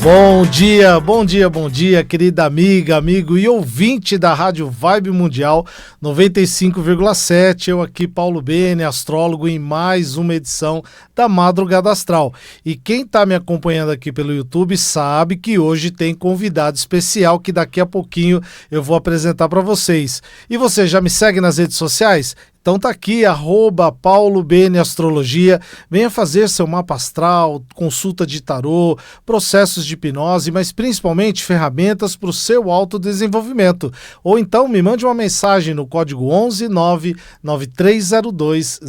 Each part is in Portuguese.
Bom dia, querida amiga, amigo e ouvinte da Rádio Vibe Mundial 95,7. Eu aqui, Paulo Bene, astrólogo, em mais uma edição da Madrugada Astral. E quem está me acompanhando aqui pelo YouTube sabe que hoje tem convidado especial que daqui a pouquinho eu vou apresentar para vocês. E você já me segue nas redes sociais? Então tá aqui, @PauloBeneAstrologia. Venha fazer seu mapa astral, consulta de tarô, processos de hipnose, mas principalmente ferramentas para o seu autodesenvolvimento. Ou então me mande uma mensagem no código 11 99302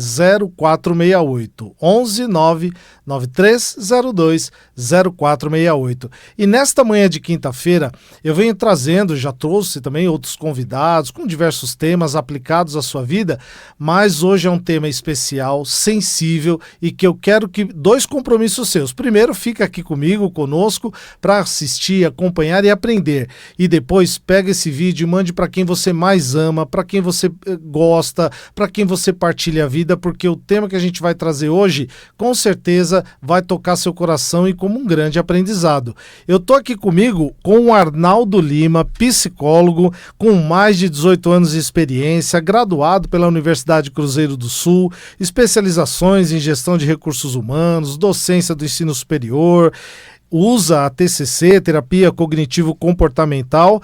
0468. 11 99302 0468. E nesta manhã de quinta-feira eu venho trazendo, já trouxe também outros convidados com diversos temas aplicados à sua vida, mas hoje é um tema especial, sensível e que eu quero que dois compromissos seus. Primeiro, fica aqui comigo, conosco, para assistir, acompanhar e aprender. E depois pega esse vídeo e mande para quem você mais ama, para quem você gosta, para quem você partilha a vida, porque o tema que a gente vai trazer hoje, com certeza, vai tocar seu coração e como um grande aprendizado. Eu tô aqui comigo com o Arnaldo Lima, psicólogo, com mais de 18 anos de experiência, graduado pela Universidade Cruzeiro do Sul, especializações em gestão de recursos humanos, docência do ensino superior, usa a TCC, terapia cognitivo-comportamental,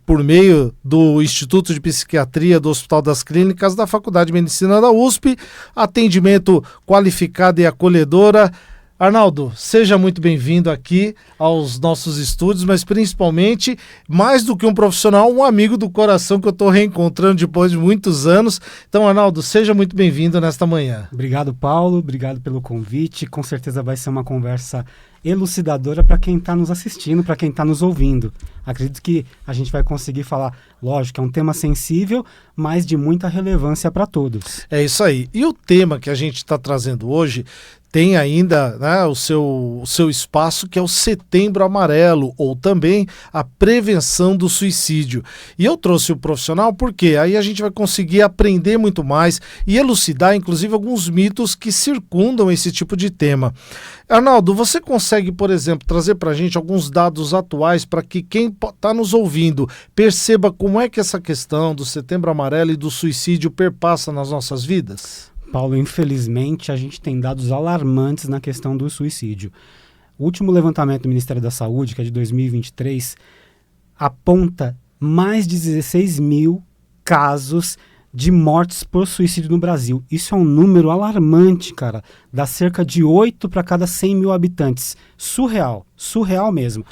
por meio do Instituto de Psiquiatria do Hospital das Clínicas da Faculdade de Medicina da USP, atendimento qualificado e acolhedora. Arnaldo, seja muito bem-vindo aqui aos nossos estúdios, mas principalmente, mais do que um profissional, um amigo do coração que eu estou reencontrando depois de muitos anos. Então, Arnaldo, seja muito bem-vindo nesta manhã. Obrigado, Paulo. Obrigado pelo convite. Com certeza vai ser uma conversa elucidadora para quem está nos assistindo, para quem está nos ouvindo. Acredito que a gente vai conseguir falar, lógico, é um tema sensível, mas de muita relevância para todos. É isso aí. E o tema que a gente está trazendo hoje tem ainda, né, o seu espaço, que é o Setembro Amarelo, ou também a prevenção do suicídio. E eu trouxe o profissional porque aí a gente vai conseguir aprender muito mais e elucidar, inclusive, alguns mitos que circundam esse tipo de tema. Arnaldo, você consegue, por exemplo, trazer para a gente alguns dados atuais para que quem está nos ouvindo perceba como é que essa questão do Setembro Amarelo e do suicídio perpassa nas nossas vidas? Paulo, infelizmente, a gente tem dados alarmantes na questão do suicídio. O último levantamento do Ministério da Saúde, que é de 2023, aponta mais de 16 mil casos de mortes por suicídio no Brasil. Isso é um número alarmante, cara. Dá cerca de 8 para cada 100 mil habitantes. Surreal mesmo.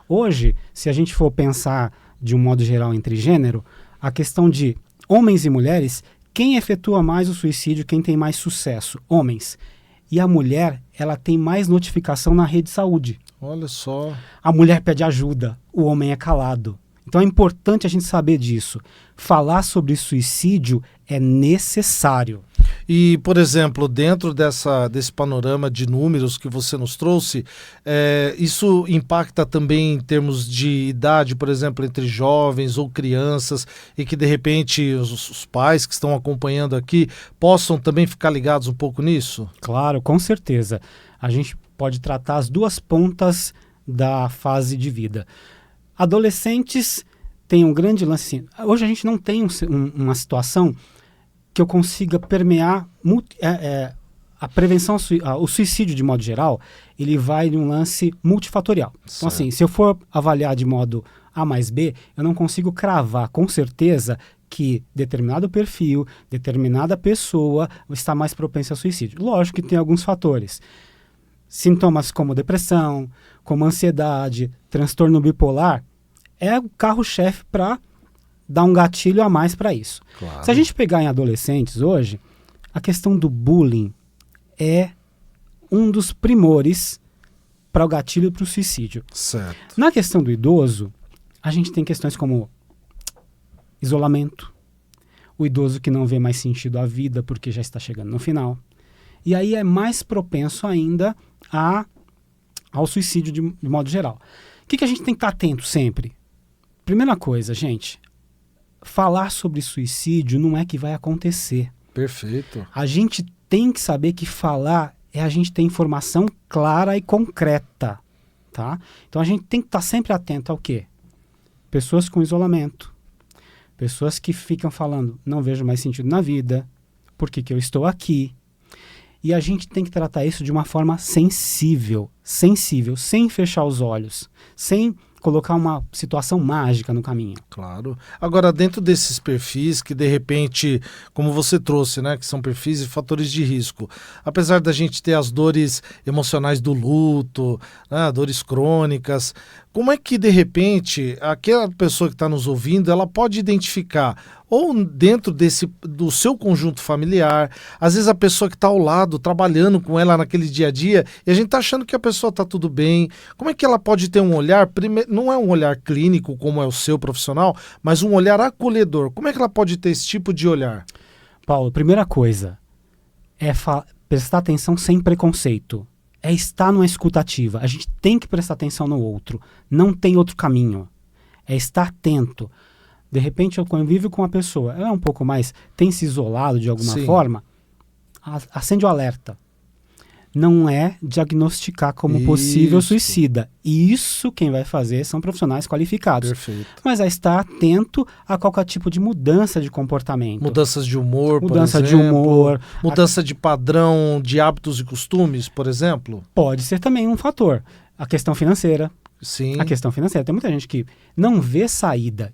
Hoje, se a gente for pensar de um modo geral entre gênero, a questão de homens e mulheres, quem efetua mais o suicídio, quem tem mais sucesso? Homens. E a mulher, ela tem mais notificação na rede de saúde. Olha só. A mulher pede ajuda, o homem é calado. Então é importante a gente saber disso. Falar sobre suicídio é necessário. E, por exemplo, dentro desse panorama de números que você nos trouxe, isso impacta também em termos de idade, por exemplo, entre jovens ou crianças, e que, de repente, os pais que estão acompanhando aqui possam também ficar ligados um pouco nisso? Claro, com certeza. A gente pode tratar as duas pontas da fase de vida. Adolescentes têm um grande lance. Assim, hoje a gente não tem uma situação que eu consiga permear a prevenção, o suicídio de modo geral, ele vai de um lance multifatorial. Certo. Então assim, se eu for avaliar de modo A mais B, eu não consigo cravar com certeza que determinado perfil, determinada pessoa está mais propensa ao suicídio. Lógico que tem alguns fatores. Sintomas como depressão, como ansiedade, transtorno bipolar, é o carro-chefe para dar um gatilho a mais para isso. Claro. Se a gente pegar em adolescentes hoje, a questão do bullying é um dos primores para o gatilho para o suicídio. Certo. Na questão do idoso, a gente tem questões como isolamento, o idoso que não vê mais sentido à vida porque já está chegando no final. E aí é mais propenso ainda ao suicídio de modo geral. O que a gente tem que estar atento sempre? Primeira coisa, gente, falar sobre suicídio não é que vai acontecer. Perfeito. A gente tem que saber que falar é a gente ter informação clara e concreta, tá? Então a gente tem que estar sempre atento ao quê? Pessoas com isolamento, pessoas que ficam falando, não vejo mais sentido na vida, por que que eu estou aqui? E a gente tem que tratar isso de uma forma sensível, sem fechar os olhos, sem colocar uma situação mágica no caminho. Claro. Agora, dentro desses perfis que, de repente, como você trouxe, né, que são perfis e fatores de risco, apesar da gente ter as dores emocionais do luto, né, dores crônicas, como é que, de repente, aquela pessoa que está nos ouvindo, ela pode identificar, ou dentro do seu conjunto familiar, às vezes a pessoa que está ao lado, trabalhando com ela naquele dia a dia, e a gente está achando que a pessoa está tudo bem, como é que ela pode ter um olhar, não é um olhar clínico como é o seu profissional, mas um olhar acolhedor, como é que ela pode ter esse tipo de olhar? Paulo, primeira coisa é prestar atenção sem preconceito. É estar numa escutativa. A gente tem que prestar atenção no outro. Não tem outro caminho. É estar atento. De repente eu convivo com uma pessoa, ela é um pouco mais, tem se isolado de alguma forma, acende o alerta. Não é diagnosticar como possível suicida. Isso quem vai fazer são profissionais qualificados. Perfeito. Mas é estar atento a qualquer tipo de mudança de comportamento. Mudanças de humor, mudança por exemplo. de humor. Mudança de padrão, de hábitos e costumes, por exemplo. Pode ser também um fator. A questão financeira. Sim. A questão financeira. Tem muita gente que não vê saída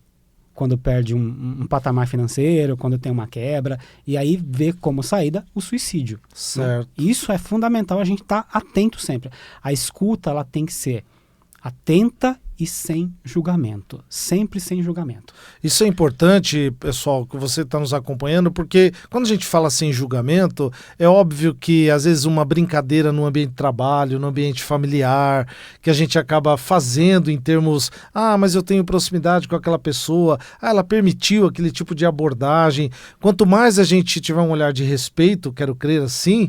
quando perde um patamar financeiro, quando tem uma quebra, e aí vê como saída o suicídio. Certo. Né? Isso é fundamental, a gente estar atento sempre. A escuta, ela tem que ser atenta e sem julgamento. Sempre sem julgamento. Isso é importante, pessoal, que você está nos acompanhando, porque quando a gente fala sem julgamento, é óbvio que às vezes uma brincadeira no ambiente de trabalho, no ambiente familiar, que a gente acaba fazendo em termos, mas eu tenho proximidade com aquela pessoa, ela permitiu aquele tipo de abordagem. Quanto mais a gente tiver um olhar de respeito, quero crer assim,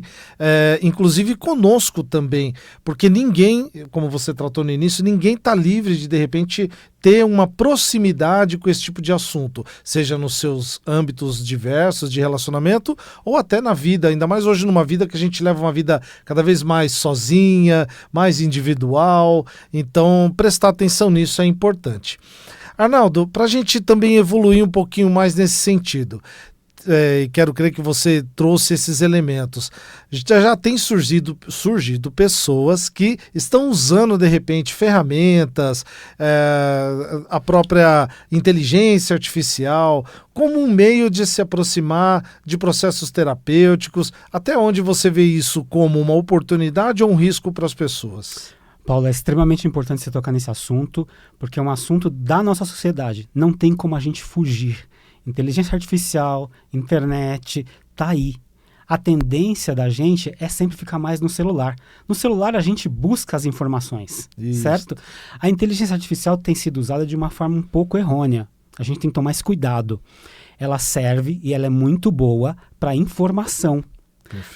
inclusive conosco também, porque ninguém, como você tratou no início, ninguém está livre de repente ter uma proximidade com esse tipo de assunto, seja nos seus âmbitos diversos de relacionamento ou até na vida, ainda mais hoje numa vida que a gente leva uma vida cada vez mais sozinha, mais individual, então prestar atenção nisso é importante. Arnaldo, para a gente também evoluir um pouquinho mais nesse sentido, quero crer que você trouxe esses elementos. Já tem surgido pessoas que estão usando, de repente, ferramentas, a própria inteligência artificial, como um meio de se aproximar de processos terapêuticos. Até onde você vê isso como uma oportunidade ou um risco para as pessoas? Paulo, é extremamente importante você tocar nesse assunto, porque é um assunto da nossa sociedade. Não tem como a gente fugir. Inteligência artificial, internet, tá aí. A tendência da gente é sempre ficar mais no celular. No celular a gente busca as informações, certo? A inteligência artificial tem sido usada de uma forma um pouco errônea. A gente tem que tomar esse cuidado. Ela serve e ela é muito boa para informação.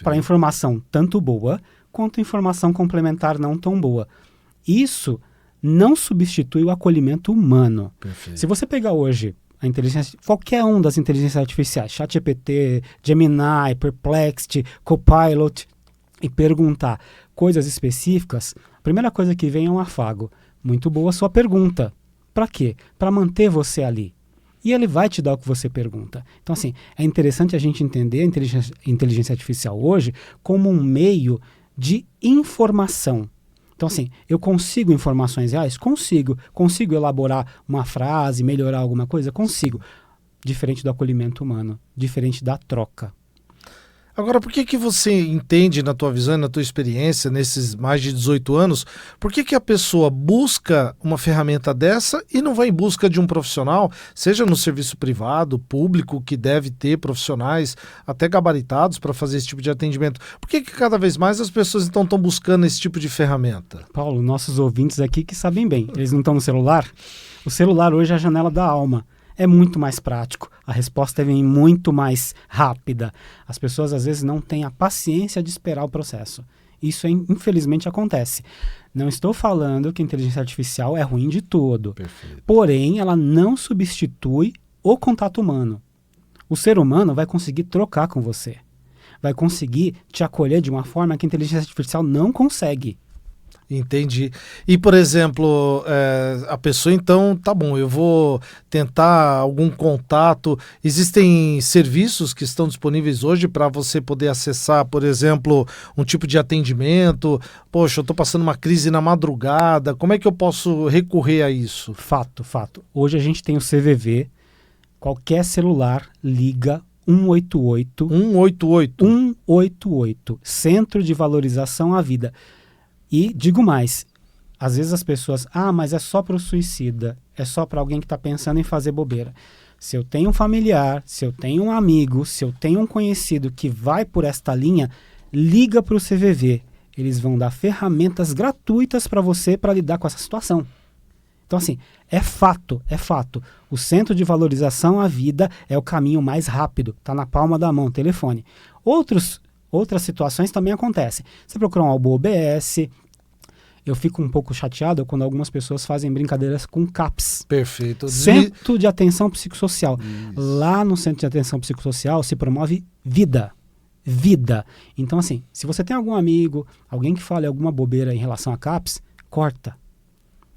Para informação tanto boa quanto informação complementar não tão boa. Isso não substitui o acolhimento humano. Perfeito. Se você pegar hoje a inteligência, qualquer um das inteligências artificiais, ChatGPT, Gemini, Perplexity, Copilot, e perguntar coisas específicas, a primeira coisa que vem é um afago. Muito boa a sua pergunta. Para quê? Para manter você ali. E ele vai te dar o que você pergunta. Então, assim, é interessante a gente entender a inteligência artificial hoje como um meio de informação. Então, assim, eu consigo informações reais? Consigo elaborar uma frase, melhorar alguma coisa? Consigo. Diferente do acolhimento humano, diferente da troca. Agora, por que você entende, na tua visão e na tua experiência, nesses mais de 18 anos, por que a pessoa busca uma ferramenta dessa e não vai em busca de um profissional, seja no serviço privado, público, que deve ter profissionais até gabaritados para fazer esse tipo de atendimento? Por que cada vez mais as pessoas então estão buscando esse tipo de ferramenta? Paulo, nossos ouvintes aqui que sabem bem, eles não estão no celular? O celular hoje é a janela da alma. É muito mais prático, a resposta vem muito mais rápida. As pessoas às vezes não têm a paciência de esperar o processo. Isso infelizmente acontece. Não estou falando que a inteligência artificial é ruim de todo. Perfeito. Porém, ela não substitui o contato humano. O ser humano vai conseguir trocar com você. Vai conseguir te acolher de uma forma que a inteligência artificial não consegue. Entendi. E, por exemplo, a pessoa, então, tá bom, eu vou tentar algum contato. Existem serviços que estão disponíveis hoje para você poder acessar, por exemplo, um tipo de atendimento? Poxa, eu estou passando uma crise na madrugada, como é que eu posso recorrer a isso? Fato, fato. Hoje a gente tem o CVV, qualquer celular liga 188. 188? 188, Centro de Valorização à Vida. E digo mais, às vezes as pessoas, mas é só para o suicida, é só para alguém que está pensando em fazer bobeira. Se eu tenho um familiar, se eu tenho um amigo, se eu tenho um conhecido que vai por esta linha, liga para o CVV. Eles vão dar ferramentas gratuitas para você para lidar com essa situação. Então, assim, é fato, é fato. O Centro de Valorização à Vida é o caminho mais rápido, está na palma da mão, telefone. Outras situações também acontecem. Você procura um Albo OBS. Eu fico um pouco chateado quando algumas pessoas fazem brincadeiras com CAPS. Perfeito. Centro de Atenção Psicossocial. Isso. Lá no Centro de Atenção Psicossocial se promove vida. Vida. Então, assim, se você tem algum amigo, alguém que fale alguma bobeira em relação a CAPS, corta.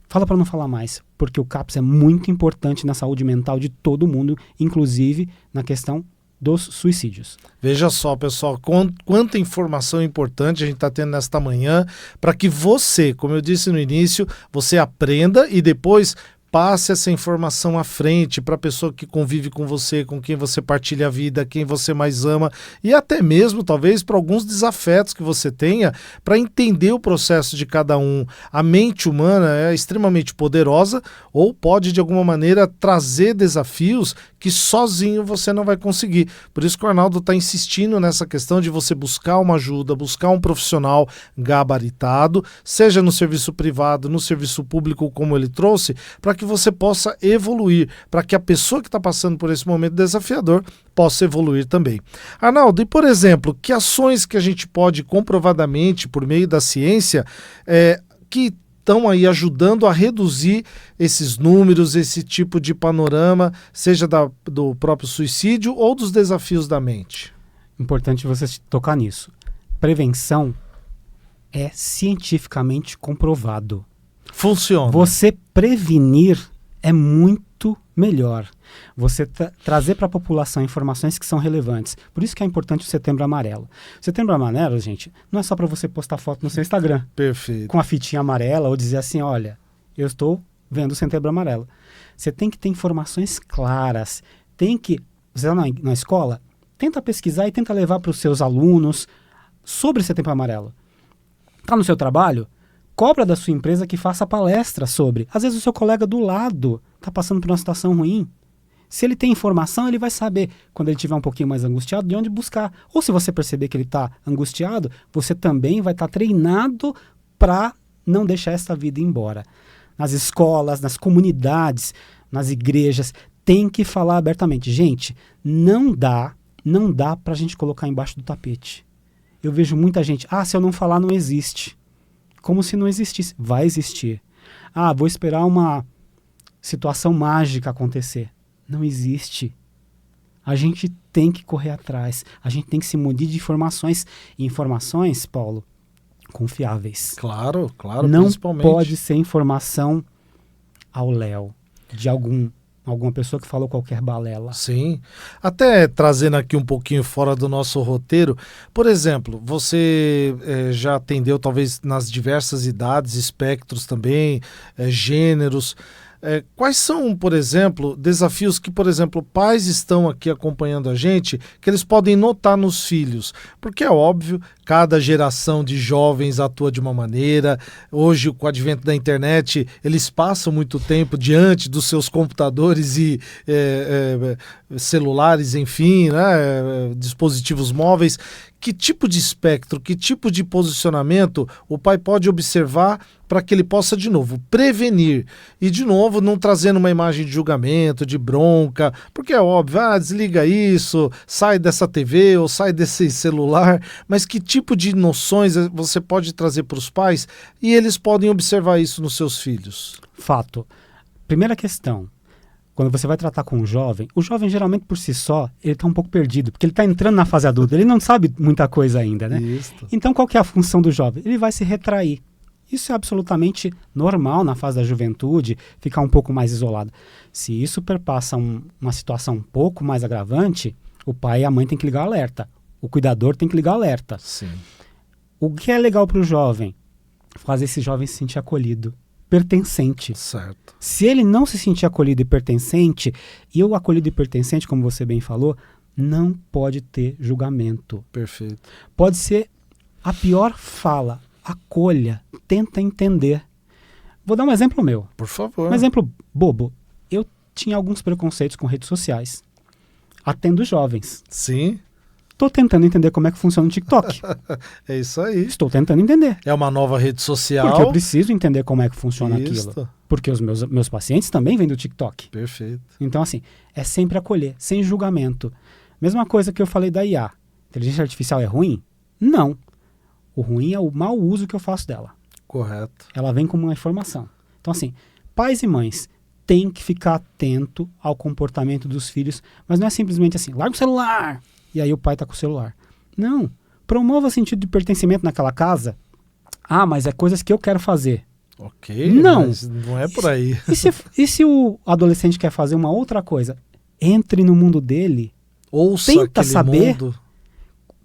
Fala para não falar mais, porque o CAPS é muito importante na saúde mental de todo mundo, inclusive na questão dos suicídios. Veja só, pessoal, quanta informação importante a gente está tendo nesta manhã para que você, como eu disse no início, você aprenda e depois passe essa informação à frente para a pessoa que convive com você, com quem você partilha a vida, quem você mais ama e até mesmo, talvez, para alguns desafetos que você tenha para entender o processo de cada um. A mente humana é extremamente poderosa ou pode, de alguma maneira, trazer desafios que sozinho você não vai conseguir. Por isso que o Arnaldo está insistindo nessa questão de você buscar uma ajuda, buscar um profissional gabaritado, seja no serviço privado, no serviço público, como ele trouxe, para que você possa evoluir, para que a pessoa que está passando por esse momento desafiador possa evoluir também. Arnaldo, e por exemplo, que ações que a gente pode comprovadamente, por meio da ciência, que estão aí ajudando a reduzir esses números, esse tipo de panorama, seja do próprio suicídio ou dos desafios da mente? Importante você tocar nisso. Prevenção é cientificamente comprovado. Funciona. Você prevenir é muito melhor. Você trazer para a população informações que são relevantes. Por isso que é importante o Setembro Amarelo. O Setembro Amarelo, gente, não é só para você postar foto no seu Instagram. Perfeito. Com a fitinha amarela ou dizer assim, olha, eu estou vendo o Setembro Amarelo. Você tem que ter informações claras. Você está na escola, tenta pesquisar e tenta levar para os seus alunos sobre o Setembro Amarelo. Está no seu trabalho? Cobra da sua empresa que faça palestra sobre. Às vezes o seu colega do lado está passando por uma situação ruim. Se ele tem informação, ele vai saber, quando ele estiver um pouquinho mais angustiado, de onde buscar. Ou se você perceber que ele está angustiado, você também vai estar treinado para não deixar essa vida ir embora. Nas escolas, nas comunidades, nas igrejas, tem que falar abertamente. Gente, não dá para a gente colocar embaixo do tapete. Eu vejo muita gente, se eu não falar não existe. Como se não existisse. Vai existir. Vou esperar uma situação mágica acontecer. Não existe. A gente tem que correr atrás. A gente tem que se munir de informações. E informações, Paulo, confiáveis. Claro, não principalmente. Pode ser informação ao léu de alguma pessoa que falou qualquer balela. Sim. Até trazendo aqui um pouquinho fora do nosso roteiro, por exemplo, você já atendeu talvez nas diversas idades, espectros também, gêneros. Quais são, por exemplo, desafios que, por exemplo, pais estão aqui acompanhando a gente, que eles podem notar nos filhos? Porque é óbvio, cada geração de jovens atua de uma maneira. Hoje, com o advento da internet, eles passam muito tempo diante dos seus computadores e celulares, enfim, né, dispositivos móveis. Que tipo de espectro, que tipo de posicionamento o pai pode observar para que ele possa, de novo, prevenir? E, de novo, não trazendo uma imagem de julgamento, de bronca, porque é óbvio, desliga isso, sai dessa TV ou sai desse celular, mas que tipo de noções você pode trazer para os pais e eles podem observar isso nos seus filhos? Fato. Primeira questão. Quando você vai tratar com o jovem geralmente por si só, ele está um pouco perdido, porque ele está entrando na fase adulta, ele não sabe muita coisa ainda, né? Isso. Então qual que é a função do jovem? Ele vai se retrair. Isso é absolutamente normal na fase da juventude, ficar um pouco mais isolado. Se isso perpassa uma situação um pouco mais agravante, o pai e a mãe têm que ligar o alerta. O cuidador tem que ligar o alerta. Sim. O que é legal para o jovem? Fazer esse jovem se sentir acolhido, pertencente. Certo. Se ele não se sentir acolhido e pertencente, e o acolhido e pertencente, como você bem falou, não pode ter julgamento. Perfeito. Pode ser a pior fala, acolha, tenta entender. Vou dar um exemplo meu. Por favor. Um exemplo bobo. Eu tinha alguns preconceitos com redes sociais. Atendo jovens. Sim. Estou tentando entender como é que funciona o TikTok. É isso aí. Estou tentando entender. É uma nova rede social. Porque eu preciso entender como é que funciona Isso. aquilo. Porque os meus pacientes também vêm do TikTok. Perfeito. Então, assim, é sempre acolher, sem julgamento. Mesma coisa que eu falei da IA. Inteligência artificial é ruim? Não. O ruim é o mau uso que eu faço dela. Correto. Ela vem como uma informação. Então, assim, pais e mães têm que ficar atento ao comportamento dos filhos, mas não é simplesmente assim, larga o celular, e aí o pai está com o celular. Não. Promova sentido de pertencimento naquela casa. Ah, mas é coisas que eu quero fazer. Ok, Não. Mas não é por aí. E se o adolescente quer fazer uma outra coisa? Entre no mundo dele. Ouça Tenta aquele saber. mundo.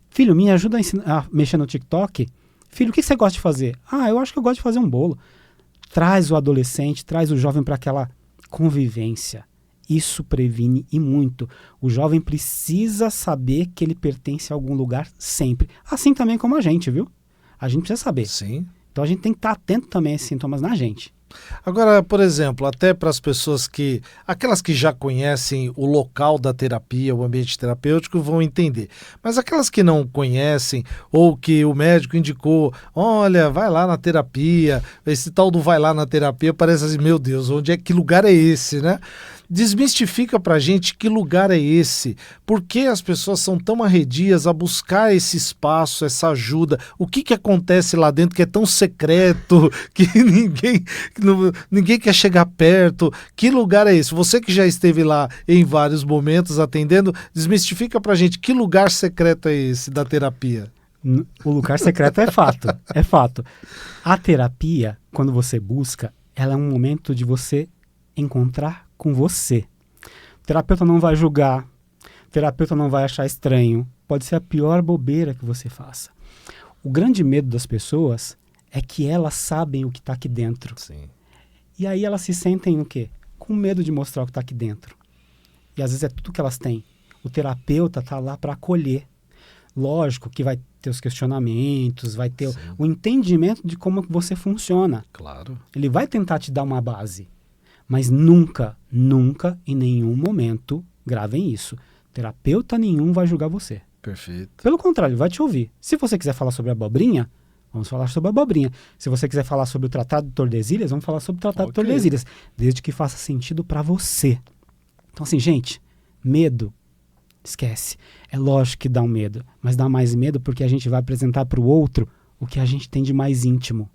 Filho, me ajuda a mexer no TikTok. Filho, o que você gosta de fazer? Ah, eu acho que eu gosto de fazer um bolo. Traz o adolescente, traz o jovem para aquela convivência. Isso previne e muito. O jovem precisa saber que ele pertence a algum lugar sempre. Assim também como a gente, viu? A gente precisa saber. Sim. Então a gente tem que estar atento também a esses sintomas na gente. Agora, por exemplo, até para as pessoas aquelas que já conhecem o local da terapia, o ambiente terapêutico, vão entender. Mas aquelas que não conhecem ou que o médico indicou, olha, vai lá na terapia, esse tal do vai lá na terapia parece assim, meu Deus, que lugar é esse, né? Desmistifica pra gente que lugar é esse, por que as pessoas são tão arredias a buscar esse espaço, essa ajuda, o que acontece lá dentro que é tão secreto, que ninguém quer chegar perto, que lugar é esse? Você que já esteve lá em vários momentos atendendo, desmistifica pra gente que lugar secreto é esse da terapia. O lugar secreto é fato, é fato. A terapia, quando você busca, ela é um momento de você encontrar com você. O terapeuta não vai julgar, o terapeuta não vai achar estranho, pode ser a pior bobeira que você faça. O grande medo das pessoas é que elas sabem o que está aqui dentro. Sim. E aí elas se sentem o quê? Com medo de mostrar o que está aqui dentro. E às vezes é tudo que elas têm. O terapeuta está lá para acolher. Lógico que vai ter os questionamentos, vai ter o entendimento de como você funciona. Claro. Ele vai tentar te dar uma base. Mas nunca, nunca, em nenhum momento, gravem isso. Terapeuta nenhum vai julgar você. Perfeito. Pelo contrário, ele vai te ouvir. Se você quiser falar sobre a abobrinha, vamos falar sobre a abobrinha. Se você quiser falar sobre o Tratado de Tordesilhas, vamos falar sobre o Tratado de Tordesilhas. Desde que faça sentido para você. Então assim, gente, medo, esquece. É lógico que dá um medo, mas dá mais medo porque a gente vai apresentar para o outro o que a gente tem de mais íntimo.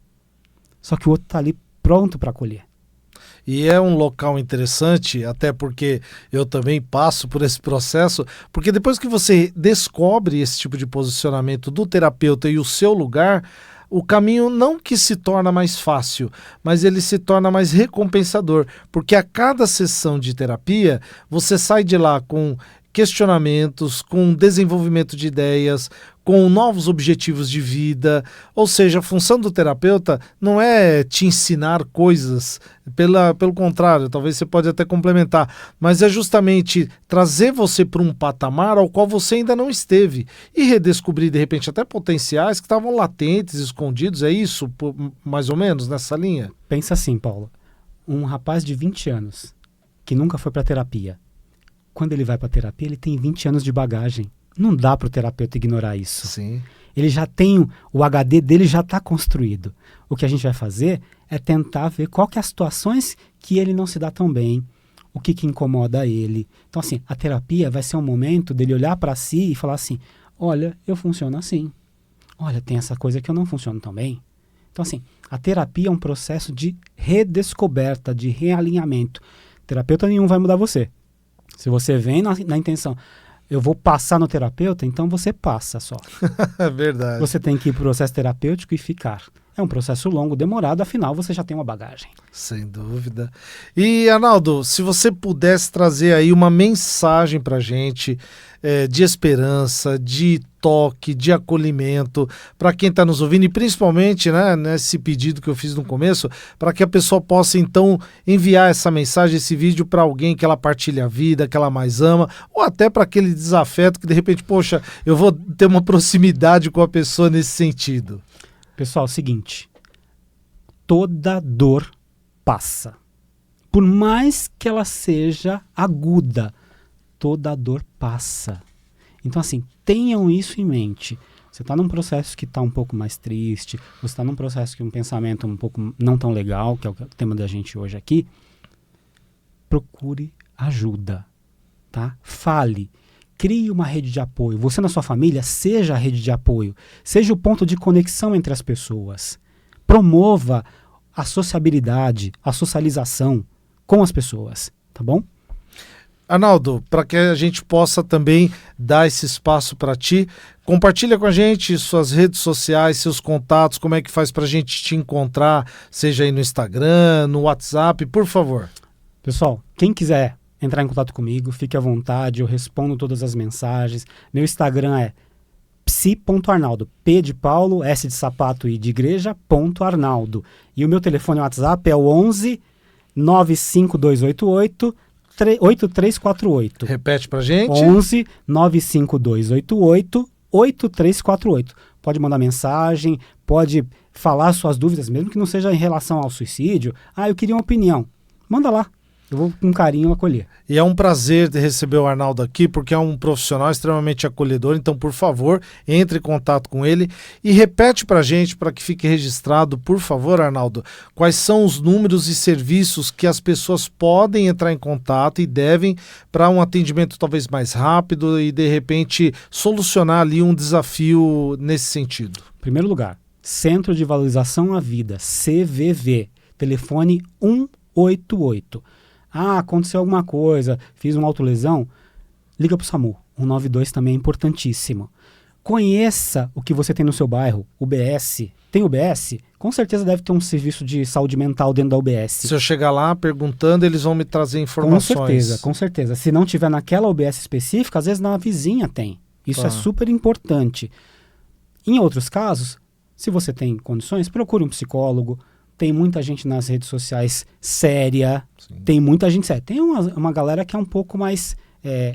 Só que o outro está ali pronto para acolher. E é um local interessante, até porque eu também passo por esse processo, porque depois que você descobre esse tipo de posicionamento do terapeuta e o seu lugar, o caminho não que se torna mais fácil, mas ele se torna mais recompensador, porque a cada sessão de terapia, você sai de lá com questionamentos, com desenvolvimento de ideias, com novos objetivos de vida. Ou seja, a função do terapeuta não é te ensinar coisas, pelo contrário, talvez você pode até complementar, mas é justamente trazer você para um patamar ao qual você ainda não esteve e redescobrir, de repente, até potenciais que estavam latentes, escondidos. É isso, mais ou menos, nessa linha? Pensa assim, Paulo. Um rapaz de 20 anos que nunca foi para terapia, quando ele vai para terapia, ele tem 20 anos de bagagem. Não dá para o terapeuta ignorar isso. Sim. Ele já tem, o HD dele já está construído. O que a gente vai fazer é tentar ver qual que é as situações que ele não se dá tão bem, o que incomoda ele. Então, assim, a terapia vai ser um momento dele olhar para si e falar assim, olha, eu funciono assim. Olha, tem essa coisa que eu não funciono tão bem. Então, assim, a terapia é um processo de redescoberta, de realinhamento. Terapeuta nenhum vai mudar você. Se você vem na intenção, eu vou passar no terapeuta, então você passa só. É verdade. Você tem que ir para o processo terapêutico e ficar. É um processo longo, demorado, afinal você já tem uma bagagem. Sem dúvida. E, Arnaldo, se você pudesse trazer aí uma mensagem para a gente de esperança, de toque, de acolhimento, para quem está nos ouvindo, e principalmente, né, nesse pedido que eu fiz no começo, para que a pessoa possa, então, enviar essa mensagem, esse vídeo para alguém que ela partilha a vida, que ela mais ama, ou até para aquele desafeto que, de repente, poxa, eu vou ter uma proximidade com a pessoa nesse sentido. Pessoal, é o seguinte, toda dor passa. Por mais que ela seja aguda, toda dor passa. Então, assim, tenham isso em mente. Você está num processo que está um pouco mais triste, você está num processo que um pensamento um pouco não tão legal, que é o tema da gente hoje aqui, procure ajuda, tá? Fale. Crie uma rede de apoio. Você na sua família, seja a rede de apoio. Seja o ponto de conexão entre as pessoas. Promova a sociabilidade, a socialização com as pessoas, tá bom? Arnaldo, para que a gente possa também dar esse espaço para ti, compartilha com a gente suas redes sociais, seus contatos, como é que faz para a gente te encontrar, seja aí no Instagram, no WhatsApp, por favor. Pessoal, quem quiser entrar em contato comigo, fique à vontade, eu respondo todas as mensagens. Meu Instagram é psi.arnaldo, P de Paulo, S de sapato e de igreja, .arnaldo. E o meu telefone WhatsApp é o 11 95288 8348. Repete pra gente. 11 95288 8348. Pode mandar mensagem, pode falar suas dúvidas, mesmo que não seja em relação ao suicídio. Ah, eu queria uma opinião. Manda lá. Eu vou com carinho acolher. E é um prazer receber o Arnaldo aqui, porque é um profissional extremamente acolhedor. Então, por favor, entre em contato com ele e repete para a gente, para que fique registrado, por favor, Arnaldo, quais são os números e serviços que as pessoas podem entrar em contato e devem para um atendimento talvez mais rápido e, de repente, solucionar ali um desafio nesse sentido. Em primeiro lugar, Centro de Valorização à Vida, CVV, telefone 188. Ah, aconteceu alguma coisa, fiz uma autolesão, liga para o SAMU. 192 também é importantíssimo. Conheça o que você tem no seu bairro, UBS. Tem UBS? Com certeza deve ter um serviço de saúde mental dentro da UBS. Se eu chegar lá perguntando, eles vão me trazer informações. Com certeza, com certeza. Se não tiver naquela UBS específica, às vezes na vizinha tem. Isso é super importante. Em outros casos, se você tem condições, procure um psicólogo. Tem muita gente nas redes sociais séria. Sim. Tem muita gente séria. Tem uma galera que é um pouco mais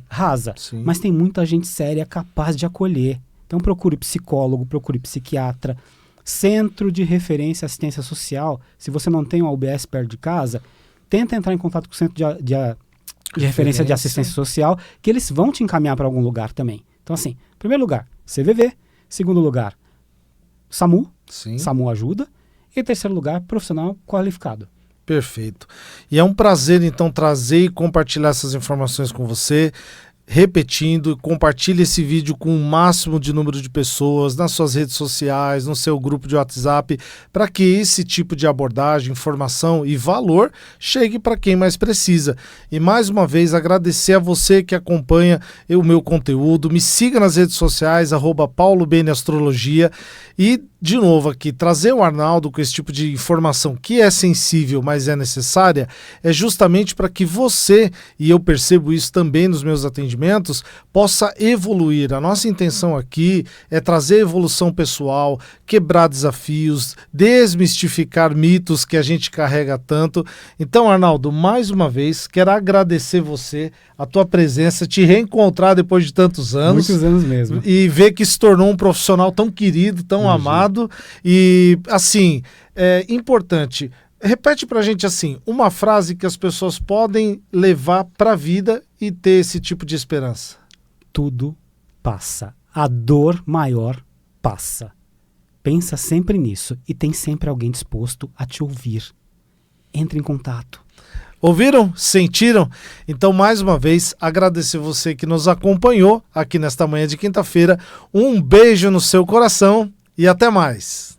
rasa. Sim. Mas tem muita gente séria capaz de acolher. Então procure psicólogo, procure psiquiatra. Centro de Referência e Assistência Social. Se você não tem uma UBS perto de casa, tenta entrar em contato com o Centro de Referência de Assistência Social, que eles vão te encaminhar para algum lugar também. Então, assim, primeiro lugar, CVV. Segundo lugar, SAMU. Sim. SAMU ajuda. E em terceiro lugar, profissional qualificado. Perfeito. E é um prazer, então, trazer e compartilhar essas informações com você. Repetindo, compartilhe esse vídeo com o máximo de número de pessoas nas suas redes sociais, no seu grupo de WhatsApp, para que esse tipo de abordagem, informação e valor chegue para quem mais precisa. E mais uma vez agradecer a você que acompanha o meu conteúdo, me siga nas redes sociais, @PauloBeneAstrologia, e de novo aqui, trazer o Arnaldo com esse tipo de informação que é sensível, mas é necessária, é justamente para que você, e eu percebo isso também nos meus atendimentos, possa evoluir. A nossa intenção aqui é trazer evolução pessoal, quebrar desafios, desmistificar mitos que a gente carrega tanto. Então, Arnaldo, mais uma vez, quero agradecer você, a tua presença, te reencontrar depois de tantos anos. Muitos anos mesmo. E ver que se tornou um profissional tão querido, tão amado. E, assim, é importante. Repete pra gente, assim, uma frase que as pessoas podem levar pra vida e ter esse tipo de esperança. Tudo passa. A dor maior passa. Pensa sempre nisso e tem sempre alguém disposto a te ouvir. Entre em contato. Ouviram? Sentiram? Então, mais uma vez, agradecer você que nos acompanhou aqui nesta manhã de quinta-feira. Um beijo no seu coração e até mais.